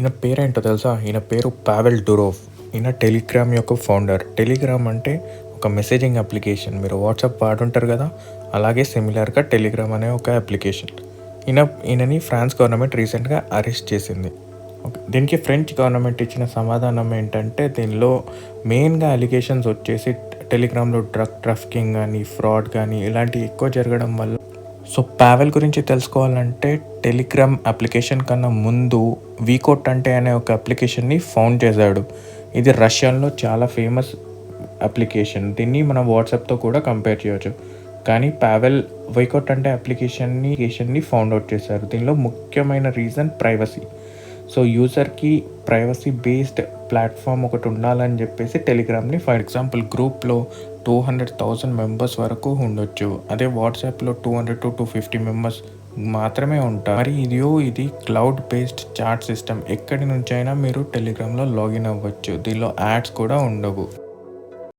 ఈయన పేరేంటో తెలుసా? ఈయన పేరు పావెల్ డురోవ్. ఈయన టెలిగ్రామ్ యొక్క ఫౌండర్. టెలిగ్రామ్ అంటే ఒక మెసేజింగ్ అప్లికేషన్. మీరు వాట్సాప్ వాడుంటారు కదా, అలాగే సిమిలర్గా టెలిగ్రామ్ అనే ఒక అప్లికేషన్. ఈయనని ఫ్రాన్స్ గవర్నమెంట్ రీసెంట్గా అరెస్ట్ చేసింది. దీనికి ఫ్రెంచ్ గవర్నమెంట్ ఇచ్చిన సమాధానం ఏంటంటే, దీనిలో మెయిన్గా అలిగేషన్స్ వచ్చేసి టెలిగ్రామ్లో డ్రగ్ ట్రాఫికింగ్ కానీ, ఫ్రాడ్ కానీ ఇలాంటివి ఎక్కువ జరగడం వల్ల. సో పావెల్ గురించి తెలుసుకోవాలంటే, టెలిగ్రామ్ అప్లికేషన్ కన్నా ముందు వీకోట్ అనే ఒక అప్లికేషన్ని ఫౌండ్ చేశాడు. ఇది రష్యాలో చాలా ఫేమస్ అప్లికేషన్. దీన్ని మనం వాట్సాప్తో కూడా కంపేర్ చేయవచ్చు. కానీ పావెల్ వీకోట్ అప్లికేషన్ని ఫౌండ్ అవుట్ చేశారు. దీనిలో ముఖ్యమైన రీజన్ ప్రైవసీ. సో యూజర్కి ప్రైవసీ బేస్డ్ ప్లాట్ఫామ్ ఒకటి ఉండాలని చెప్పేసి టెలిగ్రామ్ని, ఫర్ ఎగ్జాంపుల్ గ్రూప్లో 200,000 మెంబర్స్ వరకు ఉండొచ్చు. అదే వాట్సాప్లో 200 to 250 మెంబర్స్ మాత్రమే ఉంటారు. మరి ఇది క్లౌడ్ బేస్డ్ చాట్ సిస్టమ్. ఎక్కడి నుంచైనా మీరు టెలిగ్రామ్లో లాగిన్ అవ్వచ్చు. దీనిలో యాడ్స్ కూడా ఉండవు.